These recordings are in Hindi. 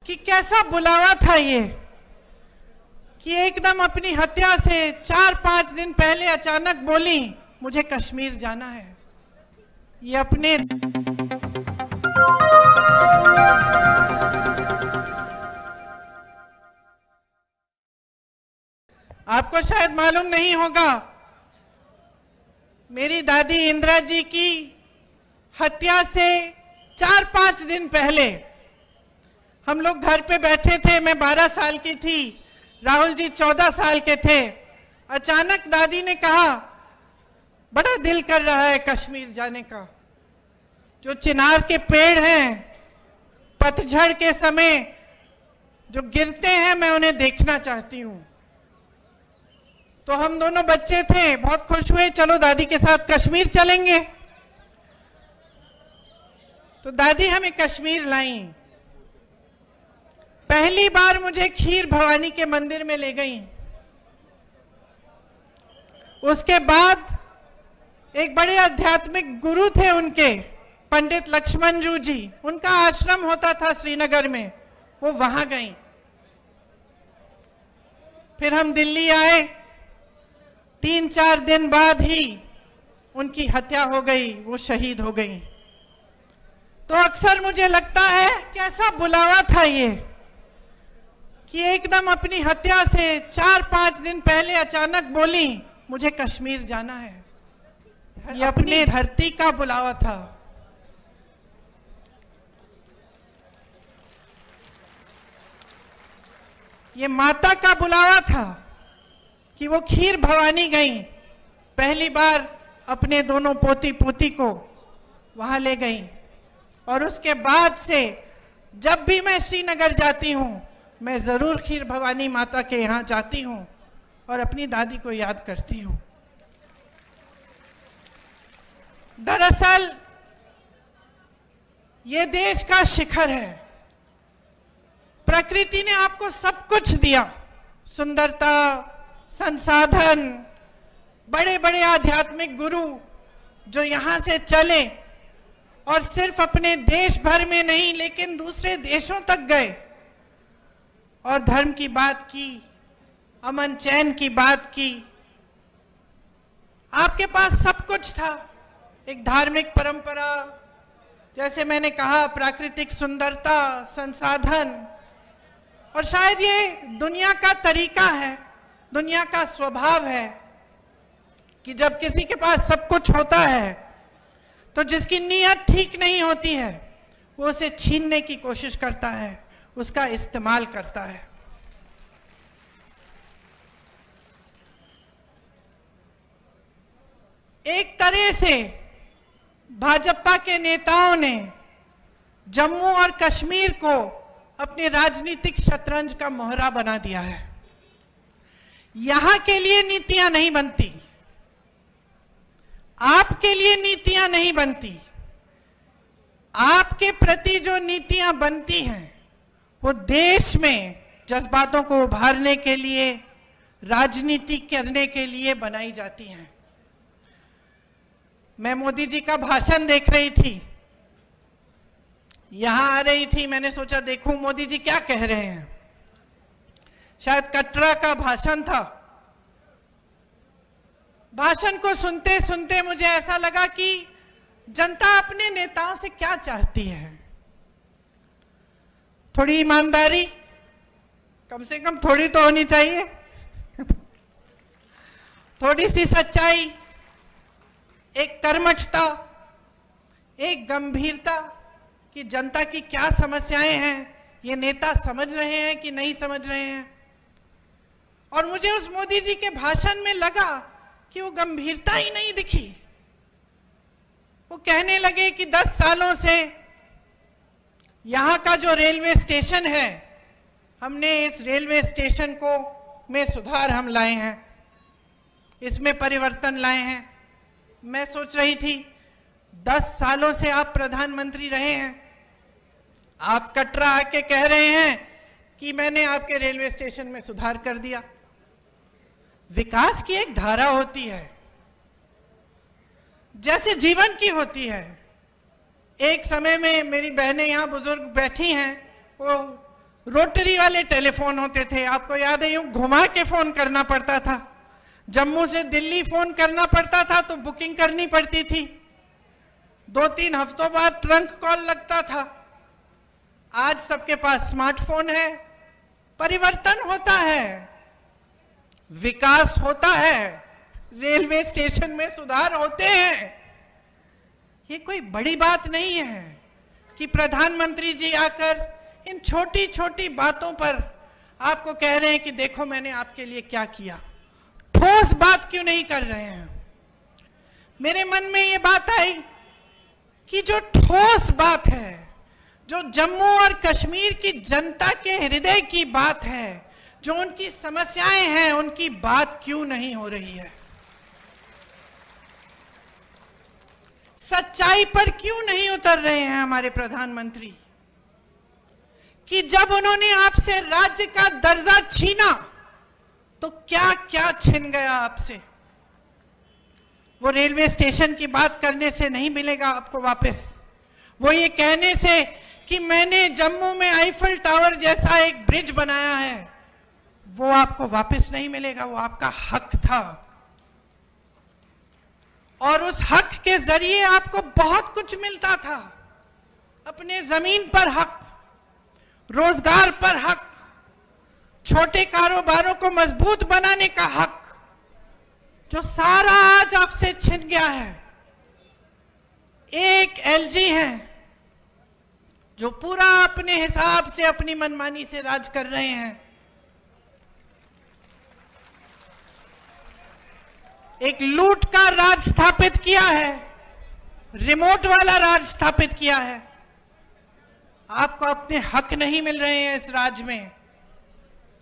कि कैसा बुलावा था ये कि एकदम अपनी हत्या से 4-5 दिन पहले अचानक बोली मुझे कश्मीर जाना है। ये अपने आपको शायद मालूम नहीं होगा, मेरी दादी इंदिरा जी की हत्या से 4-5 दिन पहले हम लोग घर पे बैठे थे। मैं 12 साल की थी, राहुल जी 14 साल के थे। अचानक दादी ने कहा बड़ा दिल कर रहा है कश्मीर जाने का। जो चिनार के पेड़ हैं पतझड़ के समय जो गिरते हैं, मैं उन्हें देखना चाहती हूं। तो हम दोनों बच्चे थे, बहुत खुश हुए, चलो दादी के साथ कश्मीर चलेंगे। तो दादी हमें कश्मीर लाई। पहली बार मुझे खीर भवानी के मंदिर में ले गई। उसके बाद एक बड़े आध्यात्मिक गुरु थे उनके, पंडित लक्ष्मण जी, उनका आश्रम होता था श्रीनगर में, वो वहां गई। फिर हम दिल्ली आए। 3-4 दिन बाद ही उनकी हत्या हो गई, वो शहीद हो गई। तो अक्सर मुझे लगता है कैसा बुलावा था ये कि एकदम अपनी हत्या से 4-5 दिन पहले अचानक बोली मुझे कश्मीर जाना है। ये अपनी धरती का बुलावा था। ये माता का बुलावा था कि वो खीर भवानी गई। पहली बार अपने दोनों पोती पोती को वहां ले गई। और उसके बाद से जब भी मैं श्रीनगर जाती हूं, मैं जरूर खीर भवानी माता के यहाँ जाती हूं और अपनी दादी को याद करती हूं। दरअसल ये देश का शिखर है। प्रकृति ने आपको सब कुछ दिया, सुंदरता, संसाधन, बड़े बड़े आध्यात्मिक गुरु जो यहां से चले और सिर्फ अपने देश भर में नहीं लेकिन दूसरे देशों तक गए और धर्म की बात की, अमन चैन की बात की। आपके पास सब कुछ था, एक धार्मिक परंपरा, जैसे मैंने कहा, प्राकृतिक सुंदरता, संसाधन। और शायद ये दुनिया का तरीका है, दुनिया का स्वभाव है कि जब किसी के पास सब कुछ होता है तो जिसकी नीयत ठीक नहीं होती है वो उसे छीनने की कोशिश करता है, उसका इस्तेमाल करता है। एक तरह से भाजपा के नेताओं ने जम्मू और कश्मीर को अपने राजनीतिक शतरंज का मोहरा बना दिया है। यहां के लिए नीतियां नहीं बनती, आपके लिए नीतियां नहीं बनती। आपके प्रति जो नीतियां बनती हैं वो देश में जज्बातों को उभारने के लिए, राजनीति करने के लिए बनाई जाती हैं। मैं मोदी जी का भाषण देख रही थी, यहां आ रही थी, मैंने सोचा देखूं मोदी जी क्या कह रहे हैं। शायद कटरा का भाषण था। भाषण को सुनते सुनते मुझे ऐसा लगा कि जनता अपने नेताओं से क्या चाहती है। थोड़ी ईमानदारी, कम से कम थोड़ी तो होनी चाहिए, थोड़ी सी सच्चाई, एक कर्मठता, एक गंभीरता कि जनता की क्या समस्याएं हैं, ये नेता समझ रहे हैं कि नहीं समझ रहे हैं। और मुझे उस मोदी जी के भाषण में लगा कि वो गंभीरता ही नहीं दिखी। वो कहने लगे कि 10 सालों से यहाँ का जो रेलवे स्टेशन है, हमने इस रेलवे स्टेशन को में सुधार हम लाए हैं, इसमें परिवर्तन लाए हैं। मैं सोच रही थी 10 सालों से आप प्रधानमंत्री रहे हैं, आप कटरा आके कह रहे हैं कि मैंने आपके रेलवे स्टेशन में सुधार कर दिया। विकास की एक धारा होती है, जैसे जीवन की होती है। एक समय में मेरी बहनें यहाँ बुजुर्ग बैठी हैं, वो रोटरी वाले टेलीफोन होते थे, आपको याद है, यूं घुमा के फोन करना पड़ता था। जम्मू से दिल्ली फोन करना पड़ता था तो बुकिंग करनी पड़ती थी, 2-3 हफ्तों बाद ट्रंक कॉल लगता था। आज सबके पास स्मार्टफोन है। परिवर्तन होता है, विकास होता है, रेलवे स्टेशन में सुधार होते हैं। ये कोई बड़ी बात नहीं है कि प्रधानमंत्री जी आकर इन छोटी छोटी बातों पर आपको कह रहे हैं कि देखो मैंने आपके लिए क्या किया। ठोस बात क्यों नहीं कर रहे हैं? मेरे मन में ये बात आई कि जो ठोस बात है, जो जम्मू और कश्मीर की जनता के हृदय की बात है, जो उनकी समस्याएं हैं, उनकी बात क्यों नहीं हो रही है? सच्चाई पर क्यों नहीं उतर रहे हैं हमारे प्रधानमंत्री? कि जब उन्होंने आपसे राज्य का दर्जा छीना तो क्या क्या छिन गया आपसे? वो रेलवे स्टेशन की बात करने से नहीं मिलेगा आपको वापस। वो ये कहने से कि मैंने जम्मू में आईफल टावर जैसा एक ब्रिज बनाया है, वो आपको वापस नहीं मिलेगा। वो आपका हक था और उस हक के जरिए आपको बहुत कुछ मिलता था। अपने जमीन पर हक, रोजगार पर हक, छोटे कारोबारों को मजबूत बनाने का हक, जो सारा आज आपसे छिन गया है। एक एलजी है जो पूरा अपने हिसाब से, अपनी मनमानी से राज कर रहे हैं। एक लूट का राज स्थापित किया है, रिमोट वाला राज स्थापित किया है। आपको अपने हक नहीं मिल रहे हैं इस राज्य में।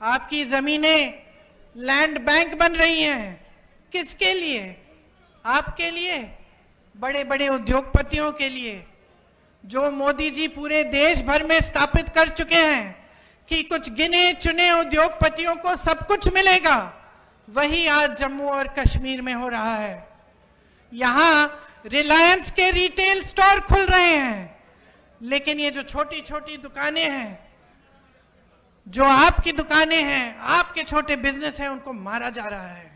आपकी जमीनें लैंड बैंक बन रही हैं। किसके लिए? आपके लिए, बड़े बड़े उद्योगपतियों के लिए, जो मोदी जी पूरे देश भर में स्थापित कर चुके हैं कि कुछ गिने चुने उद्योगपतियों को सब कुछ मिलेगा। वही आज जम्मू और कश्मीर में हो रहा है। यहां रिलायंस के रिटेल स्टोर खुल रहे हैं, लेकिन ये जो छोटी छोटी दुकानें हैं, जो आपकी दुकानें हैं, आपके छोटे बिजनेस हैं, उनको मारा जा रहा है।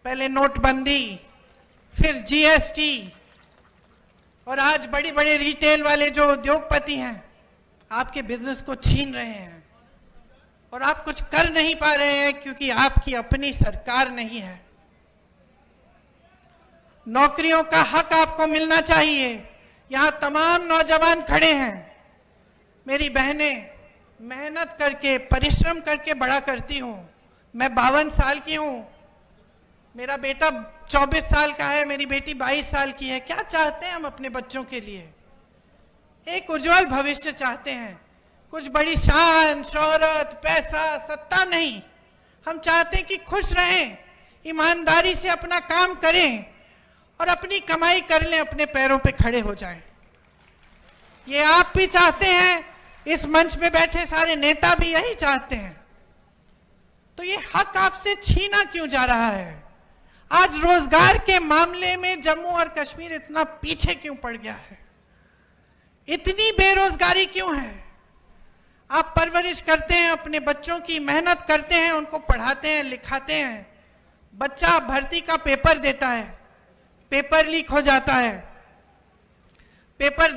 पहले नोटबंदी, फिर जीएसटी, और आज बड़ी बड़े रिटेल वाले जो उद्योगपति हैं आपके बिजनेस को छीन रहे हैं। और आप कुछ कर नहीं पा रहे हैं क्योंकि आपकी अपनी सरकार नहीं है। नौकरियों का हक आपको मिलना चाहिए। यहां तमाम नौजवान खड़े हैं। मेरी बहनें मेहनत करके, परिश्रम करके बड़ा करती हूं। मैं 52 साल की हूं, मेरा बेटा 24 साल का है, मेरी बेटी 22 साल की है। क्या चाहते हैं हम अपने बच्चों के लिए? एक उज्जवल भविष्य चाहते हैं। कुछ बड़ी शान, शोहरत, पैसा, सत्ता नहीं। हम चाहते हैं कि खुश रहें, ईमानदारी से अपना काम करें और अपनी कमाई कर लें, अपने पैरों पे खड़े हो जाएं। ये आप भी चाहते हैं, इस मंच पे बैठे सारे नेता भी यही चाहते हैं। तो ये हक आपसे छीना क्यों जा रहा है? आज रोजगार के मामले में जम्मू और कश्मीर इतना पीछे क्यों पड़ गया है? इतनी बेरोजगारी क्यों है? आप परवरिश करते हैं अपने बच्चों की, मेहनत करते हैं, उनको पढ़ाते हैं, लिखाते हैं। बच्चा भर्ती का पेपर देता है, पेपर लीक हो जाता है, पेपर